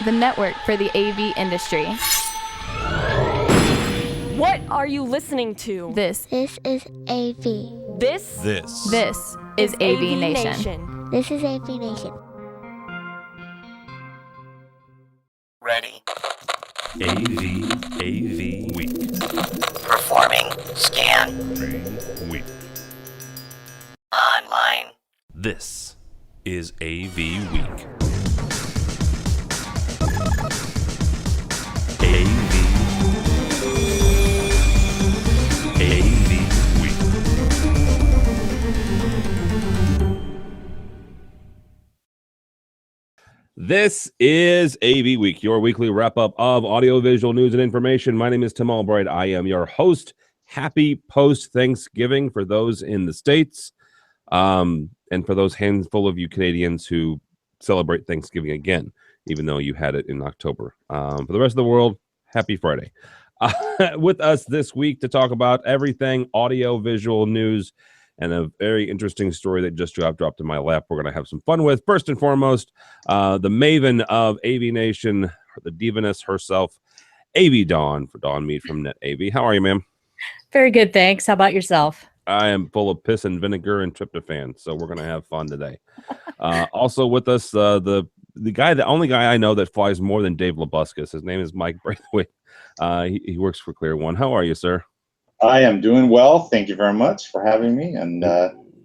the network for the AV industry. What are you listening to? This is AV. This is AVNation. This is AVNation. Ready. AVWeek. Performing scan. Week. Online. This is AVWeek. AVWeek. This is AV Week, your weekly wrap-up of audiovisual news and information. My name is Tim Albright. I am your host. Happy post-Thanksgiving for those in the States, and for those handful of you Canadians who celebrate Thanksgiving again, even though you had it in October. For the rest of the world, happy Friday. With us this week to talk about everything audio-visual news and a very interesting story that just dropped in my lap we're going to have some fun with. First and foremost, the maven of AVNation, the divaness herself, AV Dawn, for Dawn Mead from Net AV. How are you, ma'am? Very good, thanks. How about yourself? I am full of piss and vinegar and tryptophan, so we're going to have fun today. Also with us, the only guy I know that flies more than Dave Labuscus. His name is Mike Braithwaite. He works for Clear One. How are you, sir? I am doing well. Thank you very much for having me, and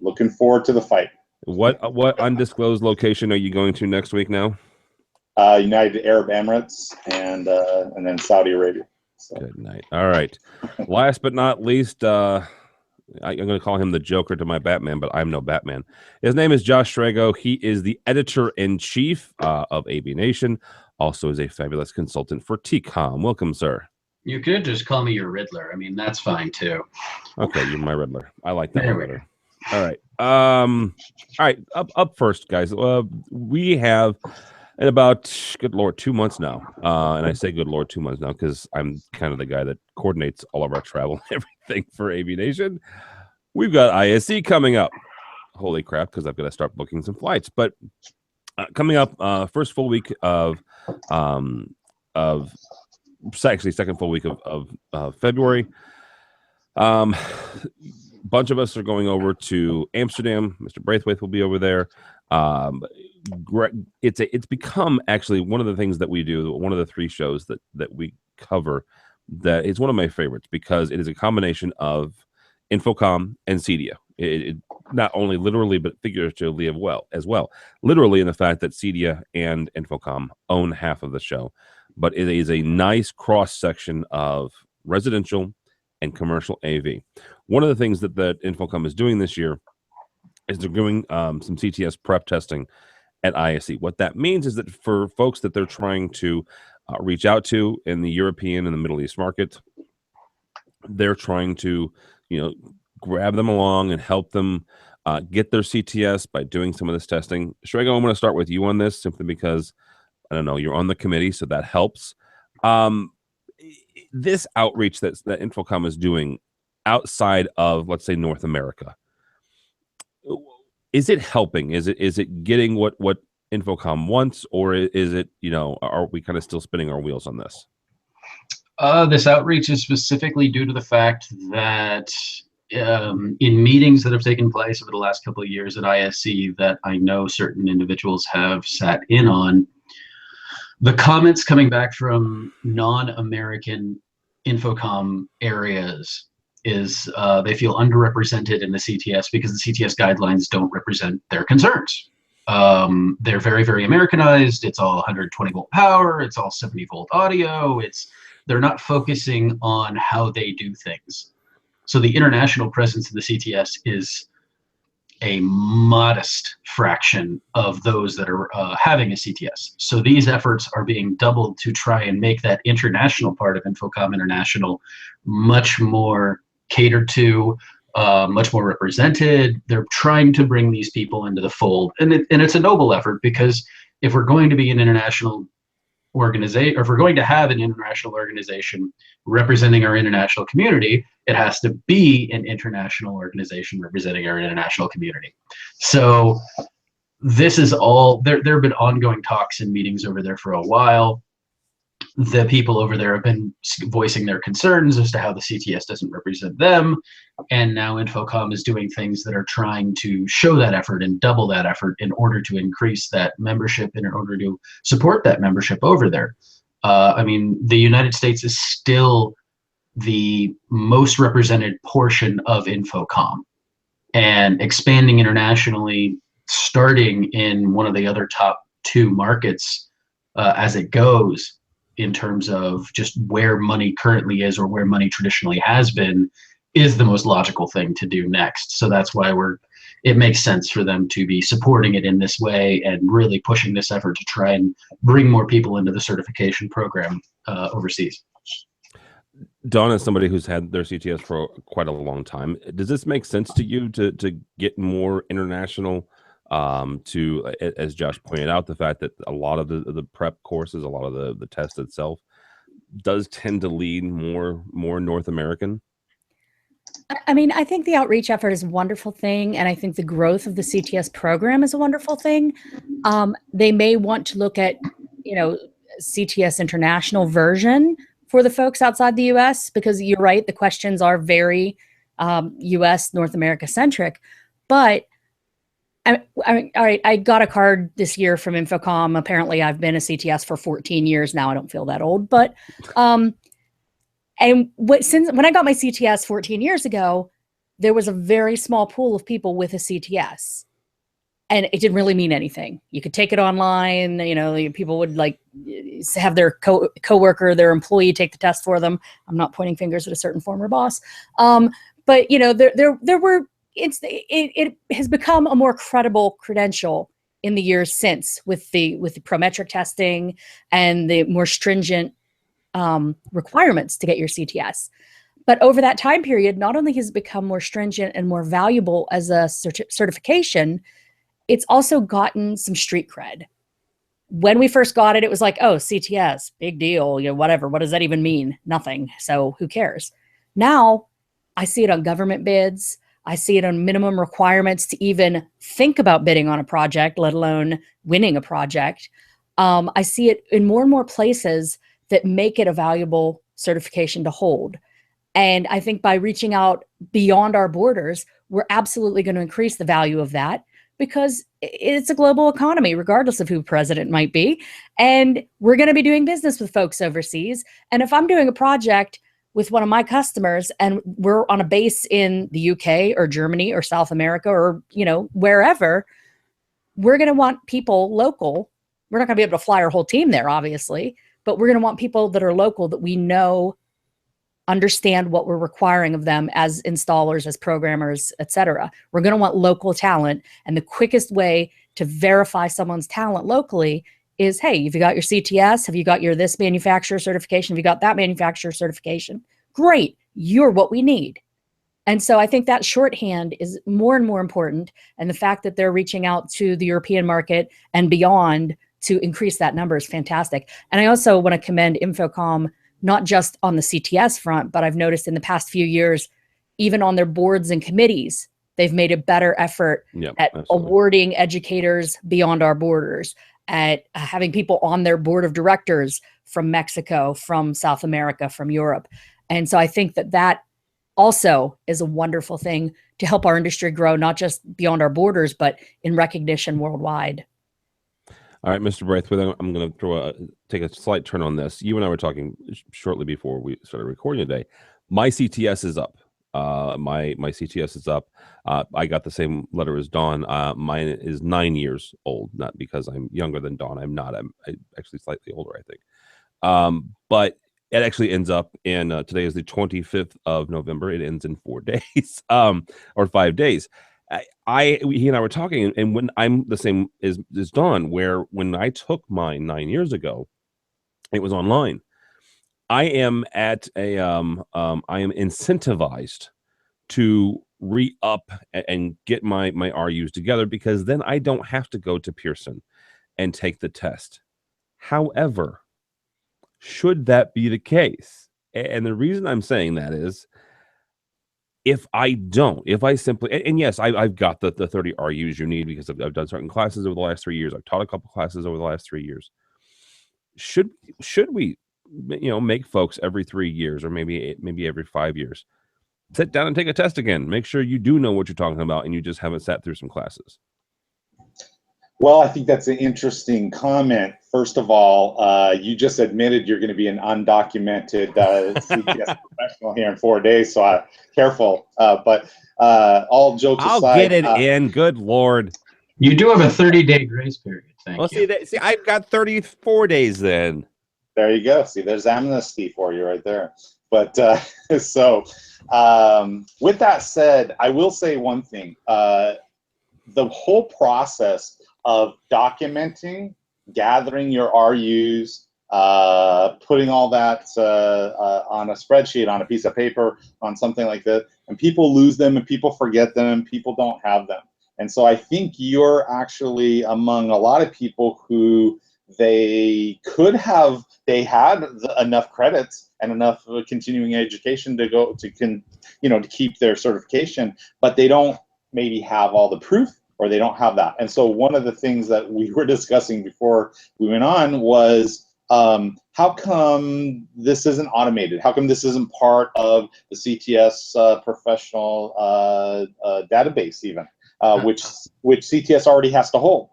looking forward to the fight. What undisclosed location are you going to next week now? United Arab Emirates and then Saudi Arabia. So. Good night. All right. Last but not least, I'm going to call him the Joker to my Batman, but I'm no Batman. His name is Josh Strago. He is the editor-in-chief of AVNation, also is a fabulous consultant for TCOM. Welcome, sir. You could just call me your Riddler. I mean, that's fine too. Okay, you're my Riddler. I like that one better. All right. All right. Up first, guys. We have in about, good Lord, 2 months now. And I say good Lord 2 months now because I'm kind of the guy that coordinates all of our travel and everything for AVNation. We've got ISE coming up. Holy crap, because I've got to start booking some flights. But coming up, first full week actually second full week of February. Bunch of us are going over to Amsterdam. Mr. Braithwaite will be over there. It's become actually one of the things that we do, one of the three shows that we cover, that is one of my favorites because it is a combination of InfoComm and CEDIA. It not only literally but figuratively as well. Literally in the fact that CEDIA and InfoComm own half of the show, but it is a nice cross section of residential and commercial AV. One of the things that InfoComm is doing this year is they're doing some CTS prep testing at ISE. What that means is that for folks that they're trying to reach out to in the European and the Middle East market, they're trying to, grab them along and help them get their CTS by doing some of this testing. Strago, I'm going to start with you on this simply because, I don't know, you're on the committee, so that helps. This outreach that InfoComm is doing outside of, let's say, North America, is it helping? Is it getting what InfoComm wants, or is it, are we kind of still spinning our wheels on this? This outreach is specifically due to the fact that in meetings that have taken place over the last couple of years at ISE that I know certain individuals have sat in on, the comments coming back from non-American InfoComm areas is they feel underrepresented in the CTS because the CTS guidelines don't represent their concerns. They're very, very Americanized. It's all 120 volt power. It's all 70 volt audio. They're not focusing on how they do things. So the international presence of the CTS is a modest fraction of those that are having a CTS. So these efforts are being doubled to try and make that international part of InfoComm International much more catered to, much more represented. They're trying to bring these people into the fold. And it's a noble effort because if we're going to be an international organization, or if we're going to have an international organization representing our international community, it has to be an international organization representing our international community. So this is all there. There have been ongoing talks and meetings over there for a while. The people over there have been voicing their concerns as to how the CTS doesn't represent them. And now InfoComm is doing things that are trying to show that effort and double that effort in order to increase that membership and in order to support that membership over there. I mean, the United States is still the most represented portion of InfoComm, and expanding internationally, starting in one of the other top 2 markets as it goes, in terms of just where money currently is or where money traditionally has been, is the most logical thing to do next. So that's why it makes sense for them to be supporting it in this way and really pushing this effort to try and bring more people into the certification program overseas. Don, as somebody who's had their CTS for quite a long time, does this make sense to you to get more international? To, as Josh pointed out, the fact that a lot of the prep courses, a lot of the test itself does tend to lean more North American. I mean, I think the outreach effort is a wonderful thing, and I think the growth of the CTS program is a wonderful thing. They may want to look at, CTS international version for the folks outside the U.S., because you're right, the questions are very U.S. North America centric, but all right, I got a card this year from InfoComm. Apparently, I've been a CTS for 14 years now. I don't feel that old, but and when I got my CTS 14 years ago, there was a very small pool of people with a CTS, and it didn't really mean anything. You could take it online. People would have their coworker, their employee, take the test for them. I'm not pointing fingers at a certain former boss, but there were. It has become a more credible credential in the years since, with the prometric testing and the more stringent requirements to get your CTS. But over that time period, not only has it become more stringent and more valuable as a certification, it's also gotten some street cred. When we first got it, it was like, oh, CTS, big deal, whatever. What does that even mean? Nothing. So who cares? Now I see it on government bids. I see it on minimum requirements to even think about bidding on a project, let alone winning a project. I see it in more and more places that make it a valuable certification to hold. And I think by reaching out beyond our borders, we're absolutely going to increase the value of that, because it's a global economy, regardless of who president might be. And we're going to be doing business with folks overseas. And if I'm doing a project with one of my customers and we're on a base in the UK or Germany or South America or, wherever, we're going to want people local. We're not going to be able to fly our whole team there, obviously, but we're going to want people that are local, that we know understand what we're requiring of them as installers, as programmers, etc. We're going to want local talent. And the quickest way to verify someone's talent locally is, hey, have you got your CTS? Have you got your this manufacturer certification? Have you got that manufacturer certification? Great, you're what we need. And so I think that shorthand is more and more important. And the fact that they're reaching out to the European market and beyond to increase that number is fantastic. And I also want to commend InfoComm, not just on the CTS front, but I've noticed in the past few years, even on their boards and committees, they've made a better effort at awarding educators beyond our borders, at having people on their board of directors from Mexico, from South America, from Europe. And so I think that also is a wonderful thing to help our industry grow, not just beyond our borders, but in recognition worldwide. All right, Mr. Braithwaite, I'm going to take a slight turn on this. You and I were talking shortly before we started recording today. My CTS is up. My CTS is up. I got the same letter as Dawn. Mine is 9 years old, not because I'm younger than Dawn. I'm not. I'm actually slightly older, I think. But it actually ends up in today is the 25th of November. It ends in 4 days, or 5 days. He and I were talking, and when I'm the same as Dawn, where when I took mine 9 years ago, it was online. I am at a I am incentivized to re-up and get my RUs together, because then I don't have to go to Pearson and take the test. However, should that be the case, and the reason I'm saying that is, If I simply, and yes, I've got the 30 RUs you need because I've done certain classes over the last 3 years. I've taught a couple classes over the last 3 years. Should we, make folks every 3 years or maybe every 5 years sit down and take a test again? Make sure you do know what you're talking about and you just haven't sat through some classes. Well, I think that's an interesting comment. First of all, you just admitted you're going to be an undocumented CTS professional here in 4 days, so careful. But all jokes aside, I'll get it in. Good Lord. You do have a 30-day grace period. Thank you. See, I've got 34 days then. There you go. See, there's amnesty for you right there. But so with that said, I will say one thing. The whole process of documenting, gathering your RUs, putting all that on a spreadsheet, on a piece of paper, on something like that, and people lose them and people forget them and people don't have them. And so I think you're actually among a lot of people who they had enough credits and enough continuing education to go to keep their certification, but they don't maybe have all the proof, or they don't have that. And so one of the things that we were discussing before we went on was how come this isn't automated? How come this isn't part of the CTS professional database even, which CTS already has to hold?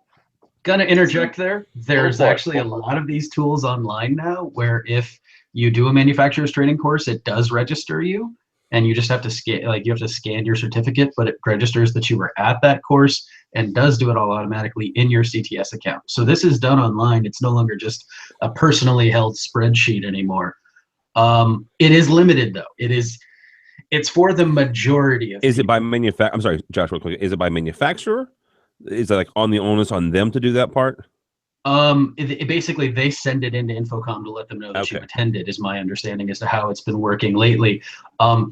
Gonna interject there. There's actually a lot of these tools online now where if you do a manufacturer's training course, it does register you. And you just have to scan your certificate, but it registers that you were at that course and does do it all automatically in your CTS account. So this is done online. It's no longer just a personally held spreadsheet anymore. It is limited though. It's for the majority of. Is it by I'm sorry, Josh, real quick. Is it by manufacturer? Is it like on the onus on them to do that part? Basically they send it into InfoComm to let them know that you attended, is my understanding as to how it's been working lately.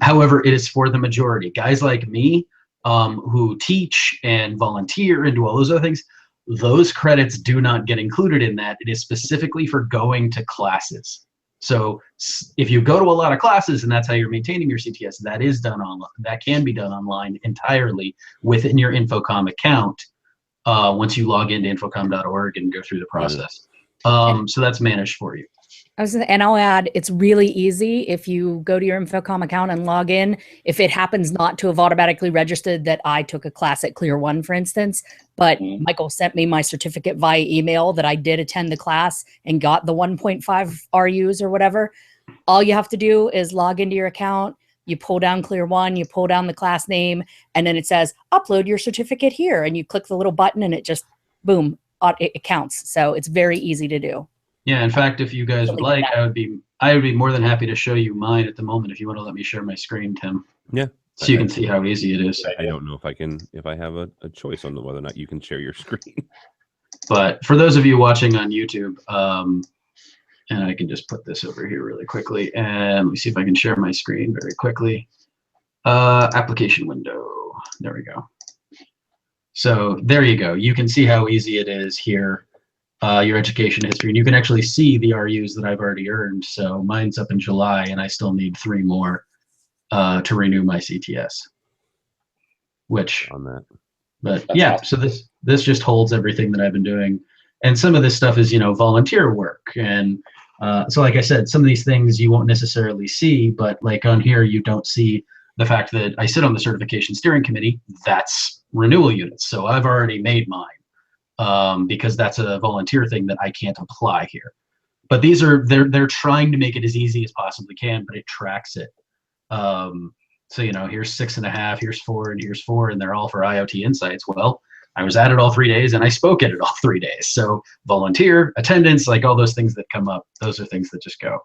However, it is for the majority. Guys like me, who teach and volunteer and do all those other things, those credits do not get included in that. It is specifically for going to classes. So if you go to a lot of classes and that's how you're maintaining your CTS, that is done online. That can be done online entirely within your InfoComm account. Once you log into infocom.org and go through the process. So that's managed for you. And I'll add, it's really easy if you go to your InfoComm account and log in. If it happens not to have automatically registered that I took a class at Clear One, for instance, but Michael sent me my certificate via email that I did attend the class and got the 1.5 RUs or whatever, all you have to do is log into your account. You pull down Clear One, you pull down the class name, and then it says, upload your certificate here. And you click the little button and it just, boom, it counts. So it's very easy to do. Yeah, in fact, if you guys would like, I would be more than happy to show you mine at the moment if you want to let me share my screen, Tim. Yeah. So you can see how easy it is. I don't know if I have a choice on whether or not you can share your screen. But for those of you watching on YouTube, and I can just put this over here really quickly. And let me see if I can share my screen very quickly. Application window. There we go. So there you go. You can see how easy it is here. Your education history. And you can actually see the RUs that I've already earned. So mine's up in July and I still need 3 more to renew my CTS. Which, on that. But yeah, so this just holds everything that I've been doing. And some of this stuff is, volunteer work. And so like I said, some of these things you won't necessarily see, but like on here, you don't see the fact that I sit on the certification steering committee. That's renewal units. So I've already made mine because that's a volunteer thing that I can't apply here. But these are, they're trying to make it as easy as possibly can, but it tracks it. So, here's 6.5, here's 4, and here's 4, and they're all for IoT Insights. Well, I was at it all 3 days and I spoke at it all 3 days. So volunteer, attendance, like all those things that come up, those are things that just go.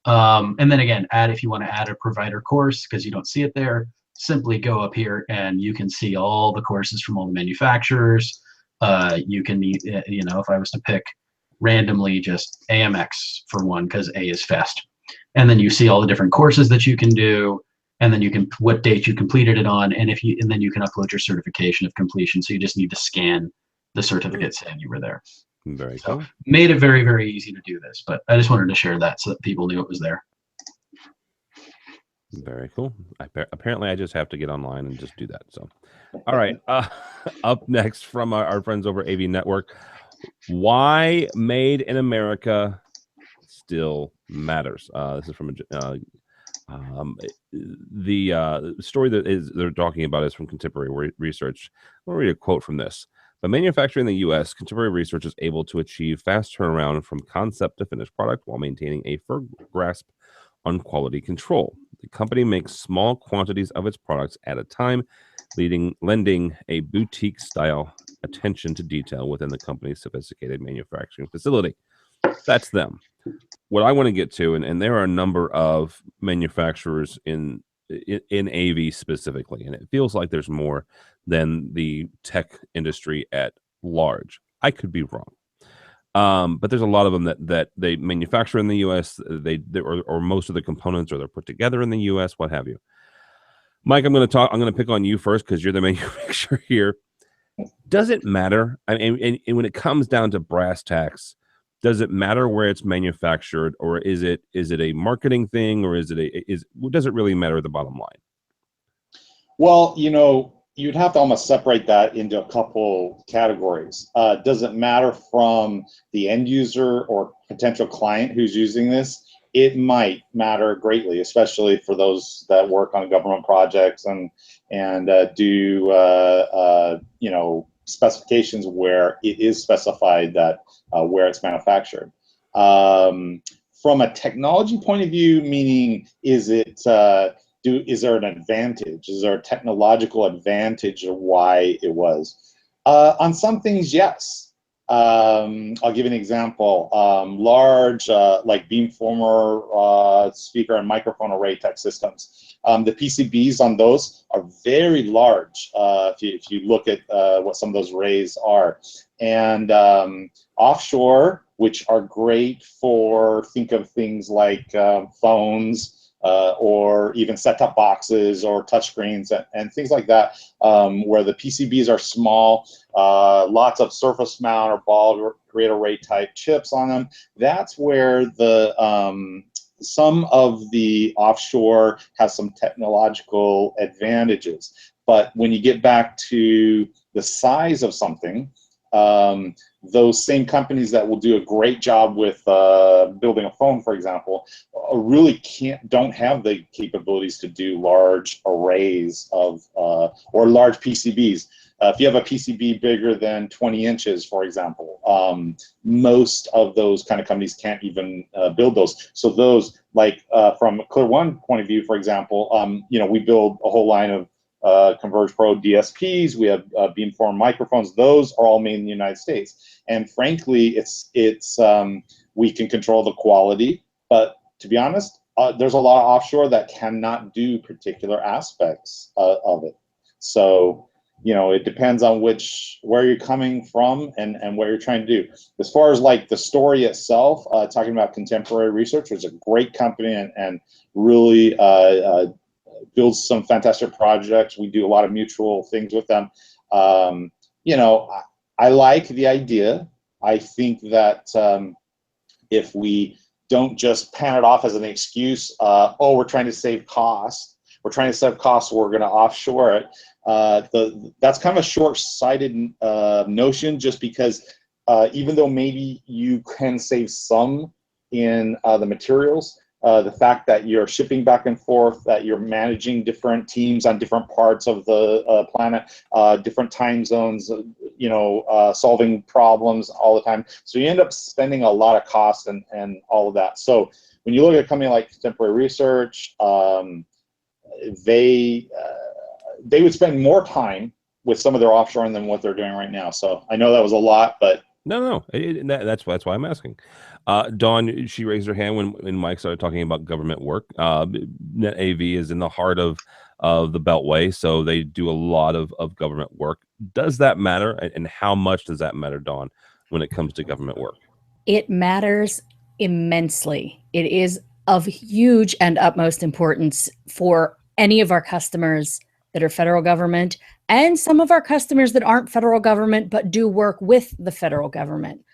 And then again, if you want to add a provider course, because you don't see it there, simply go up here and you can see all the courses from all the manufacturers. You can, if I was to pick randomly just AMX for one, because A is fast. And then you see all the different courses that you can do. And then you can, what date you completed it on, and then you can upload your certification of completion. So you just need to scan the certificate saying you were there. Very cool. Made it very, very easy to do this, but I just wanted to share that so that people knew it was there. Very cool. Apparently, I just have to get online and just do that. So, all right. Up next from our friends over AV Network, why Made in America still matters. This is from the story that they're talking about is from Contemporary Research. I'll read a quote from this. By manufacturing in the U.S., Contemporary Research is able to achieve fast turnaround from concept to finished product while maintaining a firm grasp on quality control. The company makes small quantities of its products at a time, lending a boutique-style attention to detail within the company's sophisticated manufacturing facility. That's them. What I want to get to, and there are a number of manufacturers in AV specifically, and it feels like there's more than the tech industry at large. I could be wrong. But there's a lot of them that they manufacture in the U.S. Or most of the components, or they're put together in the U.S. What have you. Mike, I'm going to pick on you first because you're the manufacturer here. Does it matter? I mean, and when it comes down to brass tacks, does it matter where it's manufactured, or is it a marketing thing, or does it really matter at the bottom line? Well, you'd have to almost separate that into a couple categories. Does it matter from the end user or potential client who's using this? It might matter greatly, especially for those that work on government projects and do specifications where it is specified that where it's manufactured. From a technology point of view, meaning is there an advantage? Is there a technological advantage of why it was? On some things, yes. I'll give you an example. Large like beamformer speaker and microphone array type systems. The PCBs on those are very large if you look at what some of those arrays are. And offshore, which are great for, think of things like phones, or even set-top boxes or touchscreens and things like that, where the PCBs are small, lots of surface mount or ball grid array type chips on them. That's where the some of the offshore has some technological advantages. But when you get back to the size of something, those same companies that will do a great job with building a phone, for example, really don't have the capabilities to do large arrays of or large PCBs. If you have a PCB bigger than 20 inches, for example, most of those kind of companies can't even build those. So those, like from a Clear One point of view, for example, we build a whole line of Converge Pro DSPs. We have beamform microphones. Those are all made in the United States. And frankly, we can control the quality. But to be honest, there's a lot of offshore that cannot do particular aspects of it. So, it depends on where you're coming from and what you're trying to do. As far as like the story itself, talking about Contemporary Research, which is a great company and really builds some fantastic projects. We do a lot of mutual things with them. I like the idea. I think that if we don't just pan it off as an excuse, we're trying to save costs. We're trying to save costs, so we're going to offshore it. That's kind of a short-sighted notion, just because even though maybe you can save some in the materials, the fact that you're shipping back and forth, that you're managing different teams on different parts of the planet, different time zones, solving problems all the time. So you end up spending a lot of cost and all of that. So when you look at a company like Contemporary Research, they would spend more time with some of their offshoring than what they're doing right now. So I know that was a lot, but no, that's why I'm asking. Dawn, she raised her hand when Mike started talking about government work. Net AV is in the heart of the Beltway, so they do a lot of government work. Does that matter, and how much does that matter, Dawn, when it comes to government work? It matters immensely. It is of huge and utmost importance for any of our customers that are federal government, and some of our customers that aren't federal government but do work with the federal government.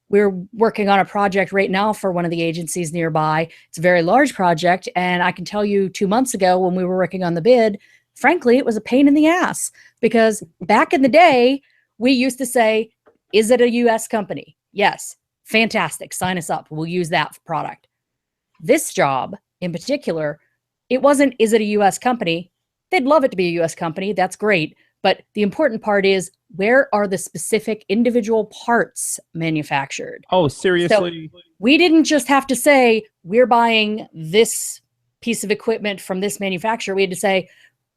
we're working on a project right now for one of the agencies nearby. It's a very large project. And I can tell you 2 months ago when we were working on the bid, frankly, it was a pain in the ass because back in the day, we used to say, is it a US company? Yes. Fantastic. Sign us up. We'll use that product. This job in particular, it wasn't, is it a US company? They'd love it to be a US company. That's great. But the important part is, where are the specific individual parts manufactured? Oh, seriously? So we didn't just have to say, we're buying this piece of equipment from this manufacturer. We had to say,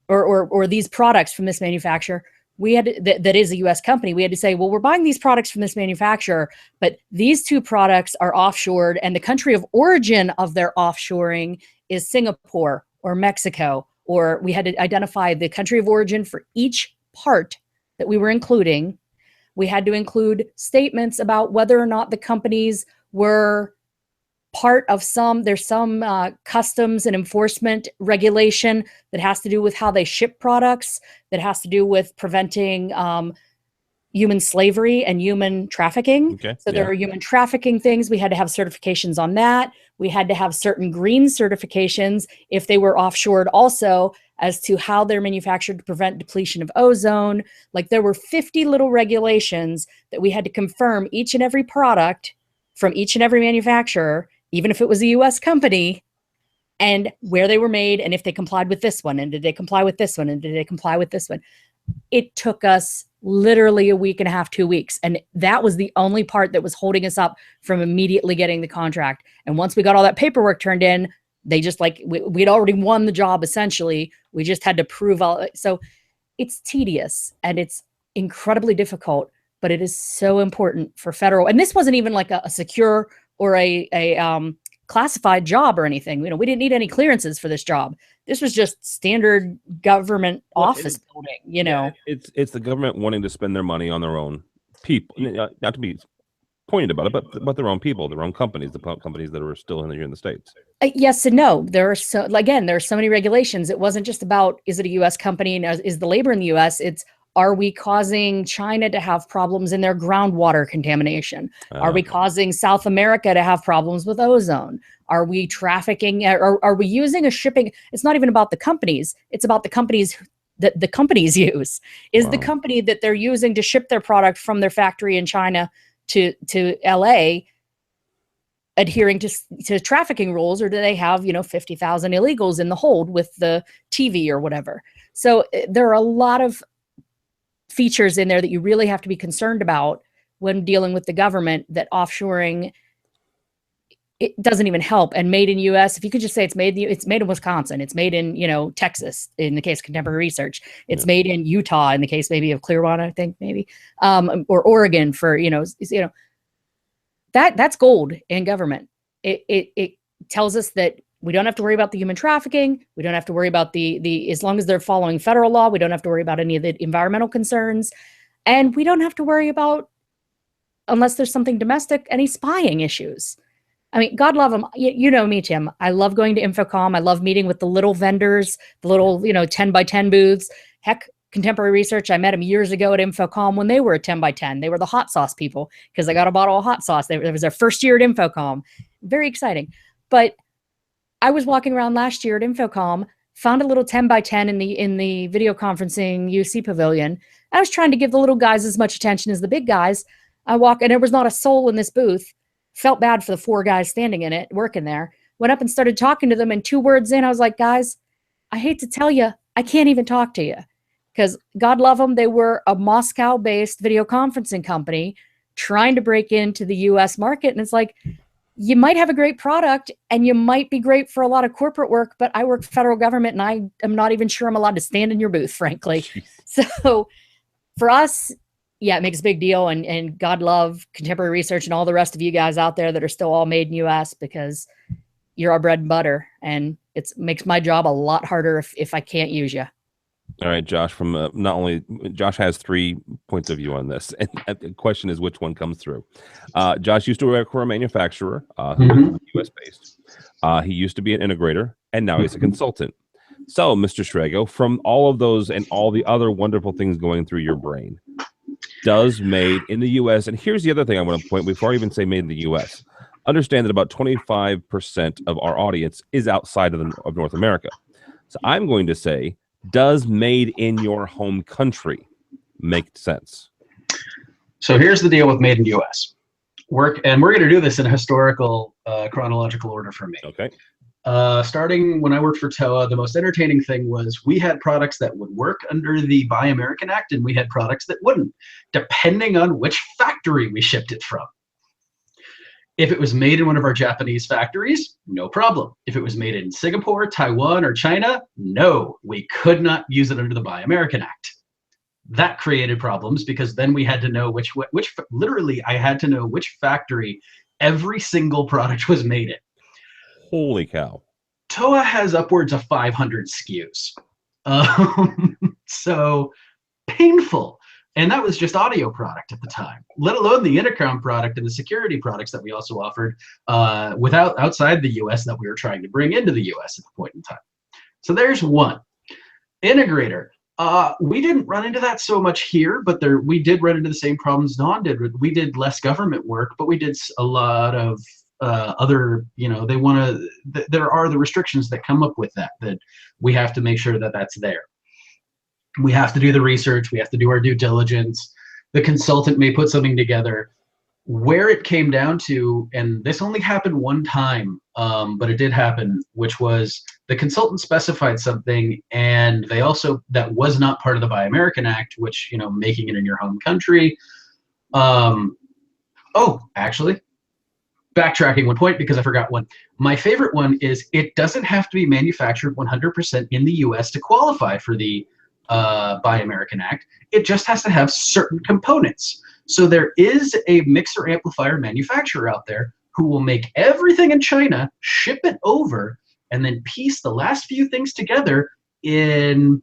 or these products from this manufacturer. We had to, that is a US company. We had to say, well, we're buying these products from this manufacturer, but these two products are offshored, and the country of origin of their offshoring is Singapore or Mexico. Or we had to identify the country of origin for each part that we were including. We had to include statements about whether or not the companies were part of there's some customs and enforcement regulation that has to do with how they ship products, that has to do with preventing human slavery and human trafficking. Okay, so there are human trafficking things. We had to have certifications on that. We had to have certain green certifications if they were offshored also, as to how they're manufactured to prevent depletion of ozone. Like, there were 50 little regulations that we had to confirm each and every product from each and every manufacturer, even if it was a US company, and where they were made, and if they complied with this one, and did they comply with this one, and did they comply with this one. It took us literally a week and a half, 2 weeks. And that was the only part that was holding us up from immediately getting the contract. And once we got all that paperwork turned in, they just we'd already won the job, essentially. We just had to prove all. So it's tedious and it's incredibly difficult, but it is so important for federal. And this wasn't even like a secure or a classified job or anything. We didn't need any clearances for this job. This was just standard government office building, It's the government wanting to spend their money on their own people, not to be pointed about it, but their own people, their own companies, the companies that are still here in the States. Yes and no. There are so many regulations. It wasn't just about, is it a US company and is the labor in the US? It's, are we causing China to have problems in their groundwater contamination? Are we causing South America to have problems with ozone? Are we trafficking, or are we using a shipping? It's not even about the companies. It's about the companies that the companies use. Is the company that they're using to ship their product from their factory in China to LA adhering to trafficking rules, or do they have 50,000 illegals in the hold with the TV or whatever? So there are a lot of features in there that you really have to be concerned about when dealing with the government, that offshoring, it doesn't even help. And made in US, if you could just say it's made in Wisconsin, it's made in Texas in the case of contemporary research, it's made in Utah in the case maybe of Clearwater, I think maybe, or Oregon for that's gold in government. It tells us that we don't have to worry about the human trafficking. We don't have to worry about the as long as they're following federal law, we don't have to worry about any of the environmental concerns. And we don't have to worry about, unless there's something domestic, any spying issues. I mean, God love them. You know me, Tim. I love going to InfoComm. I love meeting with the little vendors, the little 10 by 10 booths. Heck, contemporary research, I met them years ago at InfoComm when they were a 10 by 10. They were the hot sauce people because they got a bottle of hot sauce. It was their first year at InfoComm. Very exciting. But I was walking around last year at InfoComm, found a little 10 by 10 in the video conferencing UC pavilion. I was trying to give the little guys as much attention as the big guys. I walk, and there was not a soul in this booth. Felt bad for the 4 guys standing in it, working there. Went up and started talking to them, and 2 words in, I was like, guys, I hate to tell you, I can't even talk to you. Because God love them, they were a Moscow-based video conferencing company trying to break into the US market. And it's like, you might have a great product and you might be great for a lot of corporate work, but I work for federal government and I am not even sure I'm allowed to stand in your booth, frankly. Jeez. So for us, yeah, it makes a big deal. And God love contemporary research and all the rest of you guys out there that are still all made in US, because you're our bread and butter. And it makes my job a lot harder if I can't use you. All right, Josh, from not only Josh has 3 points of view on this, and the question is which one comes through. Josh used to work for a manufacturer who was US based. He used to be an integrator, and now he's a consultant. So, Mr. Strago, from all of those and all the other wonderful things going through your brain, does made in the U.S. And here's the other thing I want to point before I even say made in the U.S. Understand that about 25% of our audience is outside of North America. So I'm going to say, does made in your home country make sense? So here's the deal with made in the U.S. We're going to do this in a historical, chronological order for me. Okay. Starting when I worked for TOA, the most entertaining thing was we had products that would work under the Buy American Act, and we had products that wouldn't, depending on which factory we shipped it from. If it was made in one of our Japanese factories, no problem. If it was made in Singapore, Taiwan, or China, no, we could not use it under the Buy American Act. That created problems because then we had to know which literally I had to know which factory every single product was made in. Holy cow. TOA has upwards of 500 SKUs. So painful. And that was just audio product at the time, let alone the intercom product and the security products that we also offered outside the US that we were trying to bring into the US at the point in time. So there's one. Integrator. We didn't run into that so much here, but we did run into the same problems Dawn did. We did less government work, but we did a lot of other, there are the restrictions that come up with that we have to make sure that that's there. We have to do the research. We have to do our due diligence. The consultant may put something together. Where it came down to, and this only happened one time, but it did happen, which was the consultant specified something, and they also, that was not part of the Buy American Act, which, making it in your home country. Actually, backtracking one point because I forgot one. My favorite one is it doesn't have to be manufactured 100% in the US to qualify for the Buy American Act. It just has to have certain components. So there is a mixer amplifier manufacturer out there who will make everything in China, ship it over, and then piece the last few things together in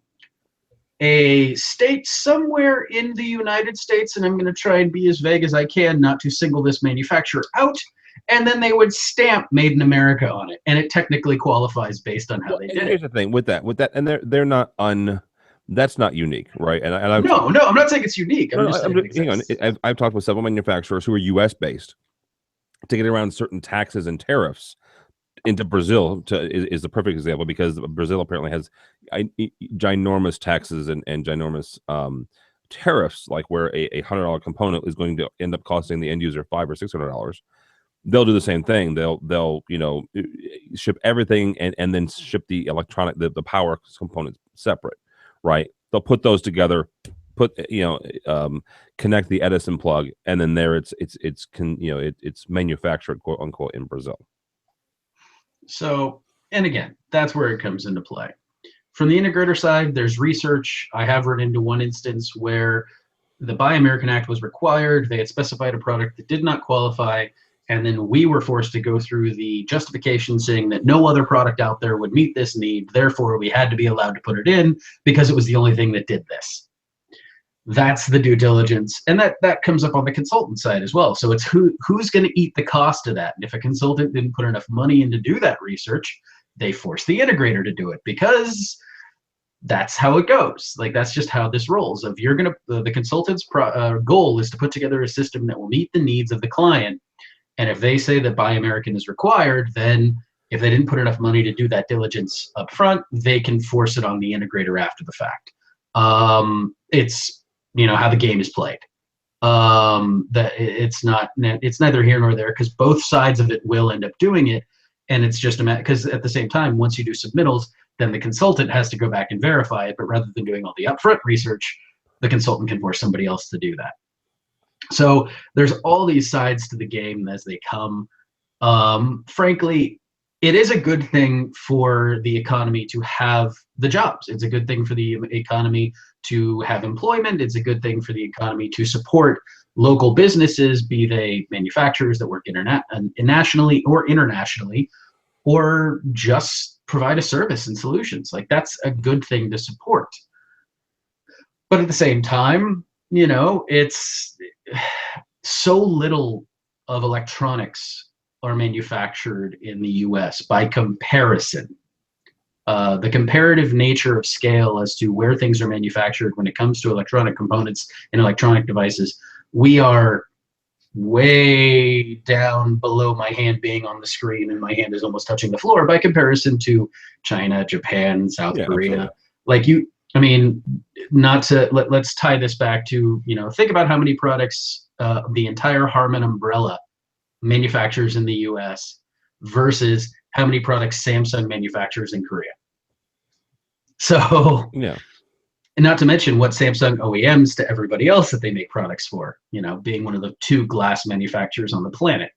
a state somewhere in the United States. And I'm going to try and be as vague as I can, not to single this manufacturer out. And then they would stamp "Made in America" on it, and it technically qualifies based on how they did it. Here's the thing with that, and they're not that's not unique, right? And I'm not saying it's unique. I've talked with several manufacturers who are U.S. based to get around certain taxes and tariffs into Brazil. Is the perfect example because Brazil apparently has ginormous taxes and ginormous tariffs, like where a $100 component is going to end up costing the end user $500 or $600. They'll do the same thing. They'll ship everything and then ship the electronic the power components separate. Right, they'll put those together, connect the Edison plug, and then there it's manufactured, quote unquote, in Brazil. So, and again, that's where it comes into play. From the integrator side, there's research. I have run into one instance where the Buy American Act was required. They had specified a product that did not qualify. And then we were forced to go through the justification saying that no other product out there would meet this need. Therefore, we had to be allowed to put it in because it was the only thing that did this. That's the due diligence. And that comes up on the consultant side as well. So it's who's going to eat the cost of that. And if a consultant didn't put enough money in to do that research, they force the integrator to do it because that's how it goes. Like, that's just how this rolls. If you're going to, the consultant's goal is to put together a system that will meet the needs of the client. And if they say that Buy American is required, then if they didn't put enough money to do that diligence up front, they can force it on the integrator after the fact. It's how the game is played. That it's neither here nor there because both sides of it will end up doing it, and it's just because at the same time, once you do submittals, then the consultant has to go back and verify it. But rather than doing all the upfront research, the consultant can force somebody else to do that. So there's all these sides to the game as they come. Frankly, it is a good thing for the economy to have the jobs. It's a good thing for the economy to have employment. It's a good thing for the economy to support local businesses, be they manufacturers that work nationally or internationally, or just provide a service and solutions. Like, that's a good thing to support. But at the same time, it's so little of electronics are manufactured in the US by comparison the comparative nature of scale as to where things are manufactured when it comes to electronic components and electronic devices, we are way down below my hand being on the screen, and my hand is almost touching the floor by comparison to China, Japan, South Korea. Absolutely. Let's tie this back to, think about how many products the entire Harman umbrella manufactures in the US versus how many products Samsung manufactures in Korea. So, yeah. And not to mention what Samsung OEMs to everybody else that they make products for, being one of the 2 glass manufacturers on the planet.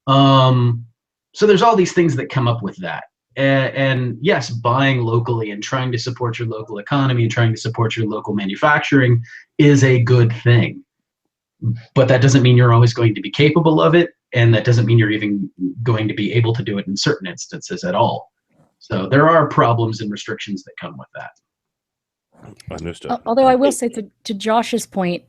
So there's all these things that come up with that. And yes, buying locally and trying to support your local economy and trying to support your local manufacturing is a good thing. But that doesn't mean you're always going to be capable of it. And that doesn't mean you're even going to be able to do it in certain instances at all. So there are problems and restrictions that come with that. Understood. Although I will say to Josh's point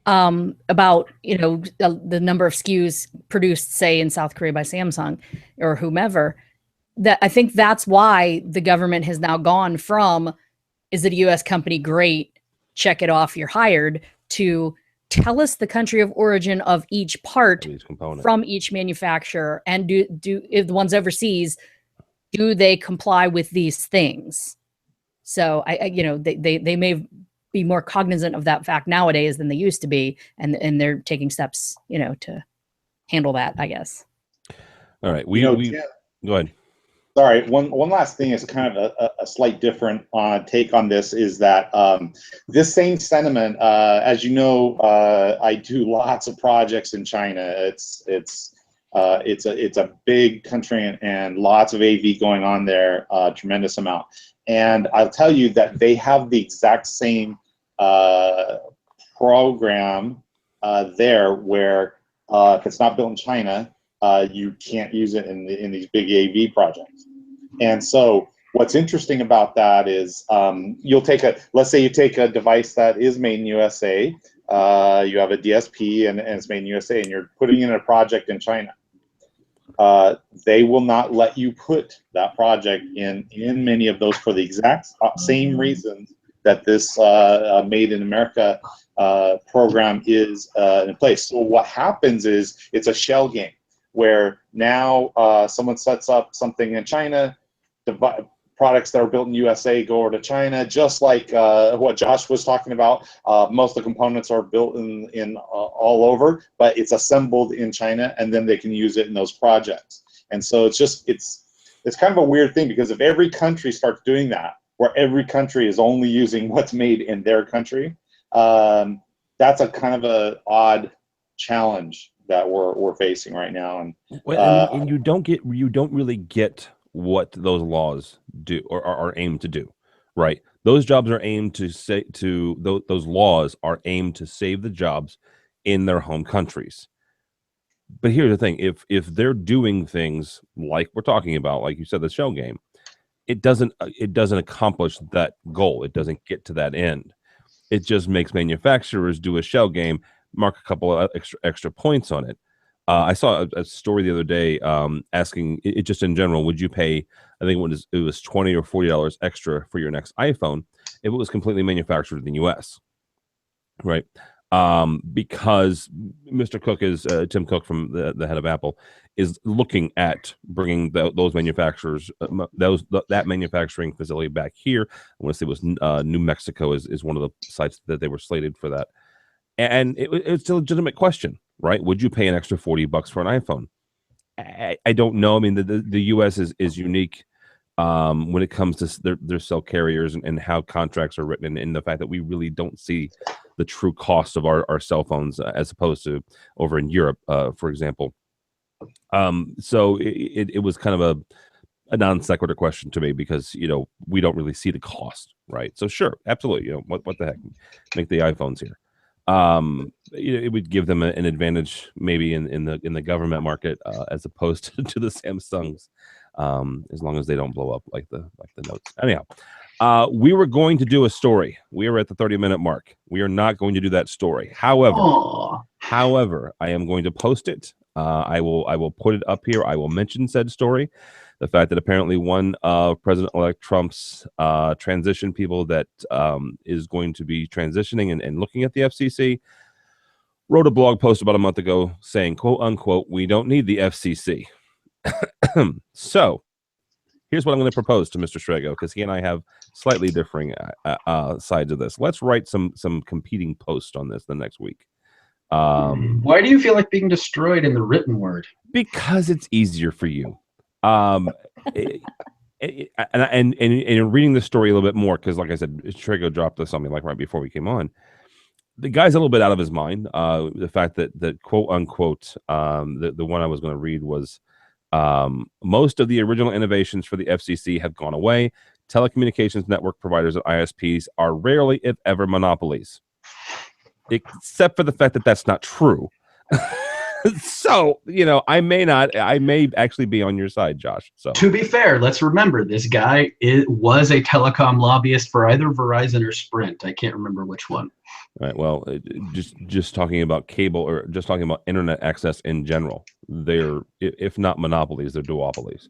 about the number of SKUs produced, say, in South Korea by Samsung or whomever, that I think that's why the government has now gone from, is it a U.S. company? Great, check it off, you're hired, to tell us the country of origin of each part from each manufacturer, and do if the ones overseas, do they comply with these things? So they may be more cognizant of that fact nowadays than they used to be, and they're taking steps, to handle that, I guess. All right, we go ahead. Sorry, one last thing is kind of a slight different take on this is that this same sentiment, as you know, I do lots of projects in China. It's a big country and lots of AV going on there, tremendous amount. And I'll tell you that they have the exact same program there, where if it's not built in China, you can't use it in these big AV projects. And so what's interesting about that is let's say you take a device that is made in USA, you have a DSP and it's made in USA, and you're putting in a project in China. They will not let you put that project in many of those for the exact same reasons that this Made in America program is in place. So what happens is it's a shell game where now someone sets up something in China, products that are built in USA go over to China, just like what Josh was talking about. Most of the components are built in all over, but it's assembled in China, and then they can use it in those projects. And so it's kind of a weird thing, because if every country starts doing that, where every country is only using what's made in their country, that's a kind of a odd challenge that we're facing right now. And you don't really get what those laws do or are aimed to do, right? Those jobs are aimed those laws are aimed to save the jobs in their home countries. But here's the thing: if they're doing things like we're talking about, like you said, the shell game, it doesn't accomplish that goal. It doesn't get to that end. It just makes manufacturers do a shell game, mark a couple of extra points on it. I saw a story the other day asking it just in general, would you pay, I think it was $20 or $40 extra for your next iPhone if it was completely manufactured in the US, right? Because Mr. Cook is, Tim Cook from the head of Apple, is looking at bringing those manufacturers, that manufacturing facility back here. I want to say it was New Mexico is one of the sites that they were slated for that. And it's a legitimate question, right? Would you pay an extra $40 for an iPhone? I don't know. I mean, the U.S. is unique when it comes to their cell carriers and how contracts are written, and the fact that we really don't see the true cost of our cell phones as opposed to over in Europe, for example. So it was kind of a non sequitur question to me, because we don't really see the cost, right? So sure, absolutely. What the heck, make the iPhones here. It would give them an advantage maybe in the government market as opposed to the Samsungs, as long as they don't blow up like the Notes. Anyhow, we were going to do a story. We are at the 30-minute mark. We are not going to do that story. However, I am going to post it. I will put it up here. I will mention said story. the fact that apparently one of President-elect Trump's transition people that is going to be transitioning and looking at the FCC wrote a blog post about a month ago saying, quote unquote, we don't need the FCC. So here's what I'm going to propose to Mr. Strego, because he and I have slightly differing sides of this. Let's write some competing posts on this the next week. Why do you feel like being destroyed in the written word? Because it's easier for you. And reading the story a little bit more, because like I said, Strego dropped this on me like right before we came on. The guy's a little bit out of his mind. The fact that quote unquote, the one I was going to read was, most of the original innovations for the FCC have gone away. Telecommunications network providers and ISPs are rarely, if ever, monopolies. Except for the fact that that's not true. So, I may actually be on your side, Josh. So to be fair, let's remember this guy was a telecom lobbyist for either Verizon or Sprint. I can't remember which one. All right. Well, just talking about cable or just talking about internet access in general, they're, if not monopolies, they're duopolies.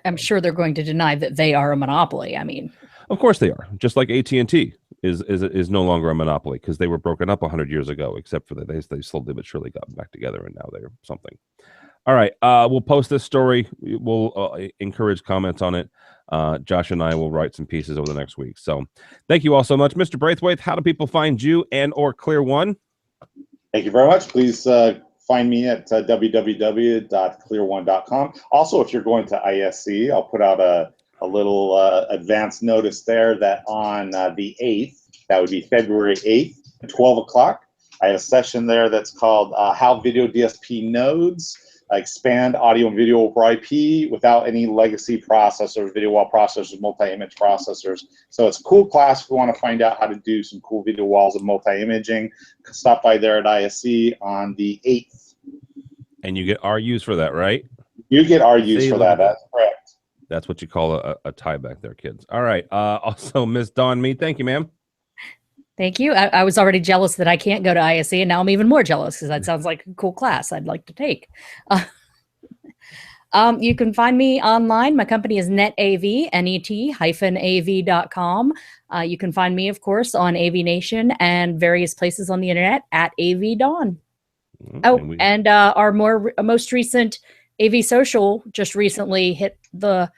I'm sure they're going to deny that they are a monopoly. I mean, of course they are. Just like AT&T is no longer a monopoly because they were broken up 100 years ago, except for that they slowly but surely got back together, and now they're something. All right. We'll post this story. We'll encourage comments on it. Josh and I will write some pieces over the next week. So thank you all so much. Mr. Braithwaite, how do people find you and or Clear One? Thank you very much. Please find me at www.clearone.com. Also, if you're going to ISC, I'll put out a little advance notice there that on the 8th, that would be February 8th, 12 o'clock, I have a session there that's called How Video DSP Nodes Expand Audio and Video over IP Without Any Legacy Processors, Video Wall Processors, Multi-Image Processors. So it's a cool class if you want to find out how to do some cool video walls and multi-imaging. Stop by there at ISC on the 8th. And you get RUs for that, right? You get RUs for that. That's correct. That's what you call a tie back there, kids. All right. Also, Miss Dawn Mead, thank you, ma'am. Thank you. I was already jealous that I can't go to ISC, and now I'm even more jealous because that sounds like a cool class I'd like to take. You can find me online. My company is NetAV, net-av.com. You can find me, of course, on AVNation and various places on the internet at AVDawn. And our most recent AV Social just recently hit the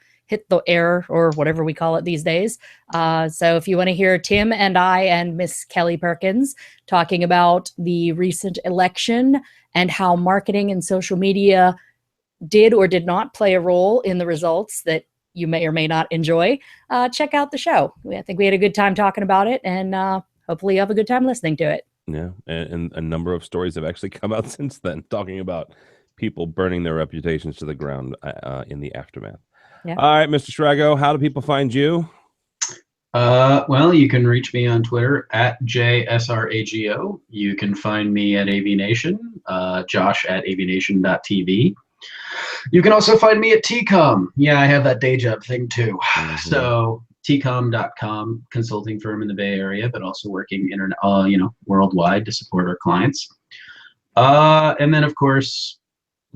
air, or whatever we call it these days. So if you want to hear Tim and I and Miss Kelly Perkins talking about the recent election and how marketing and social media did or did not play a role in the results that you may or may not enjoy, check out the show. I think we had a good time talking about it, and hopefully you have a good time listening to it. Yeah, and a number of stories have actually come out since then talking about people burning their reputations to the ground in the aftermath. Yeah. All right, Mr. Strego, how do people find you? Well, you can reach me on Twitter at JSRAGO. You can find me at AVNation, Josh at AVNation.tv. You can also find me at TCOM. Yeah, I have that day job thing too. Mm-hmm. So TCOM.com, consulting firm in the Bay Area, but also working worldwide to support our clients. And then, of course,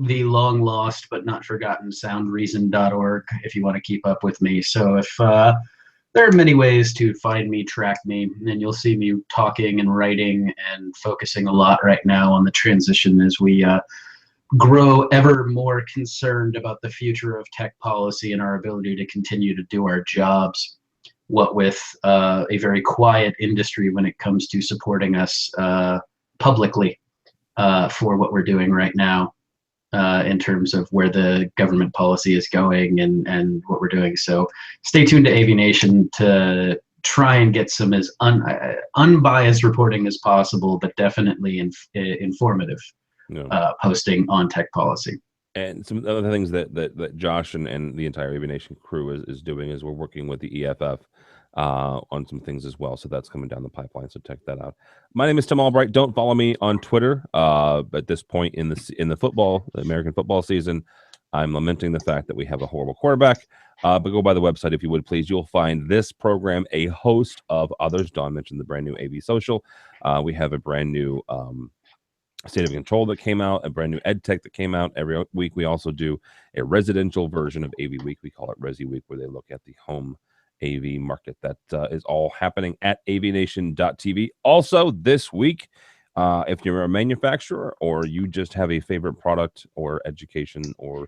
the long lost but not forgotten soundreason.org if you want to keep up with me. So if there are many ways to find me, track me, and you'll see me talking and writing and focusing a lot right now on the transition as we grow ever more concerned about the future of tech policy and our ability to continue to do our jobs, what with a very quiet industry when it comes to supporting us publicly for what we're doing right now. In terms of where the government policy is going and what we're doing. So stay tuned to AVNation to try and get some as unbiased reporting as possible, but definitely informative posting on tech policy. And some other things that Josh and the entire AVNation crew is doing is we're working with the EFF on some things as well. So that's coming down the pipeline. So check that out. My name is Tim Albright. Don't follow me on Twitter. At this point in the American football season, I'm lamenting the fact that we have a horrible quarterback. But go by the website if you would, please. You'll find this program, a host of others. Dawn mentioned the brand new AV Social. We have a brand new State of Control that came out, a brand new ed tech that came out. Every week we also do a residential version of AVWeek. We call it Resi Week, where they look at the home AV market. That is all happening at AVNation.tv. Also this week, if you're a manufacturer or you just have a favorite product or education or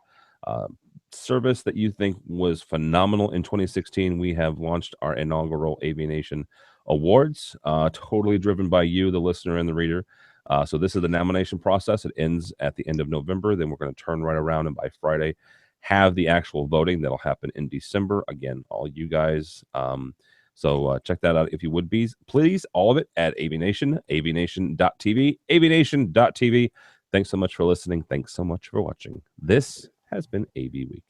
service that you think was phenomenal in 2016, we have launched our inaugural AVNation Awards, totally driven by you, the listener and the reader. So this is the nomination process. It ends at the end of November. Then we're going to turn right around and by Friday have the actual voting. That'll happen in December. Again, all you guys. So check that out if you would be. Please, all of it at AVNation, AVNation.tv, AVNation.tv. Thanks so much for listening. Thanks so much for watching. This has been AV Week.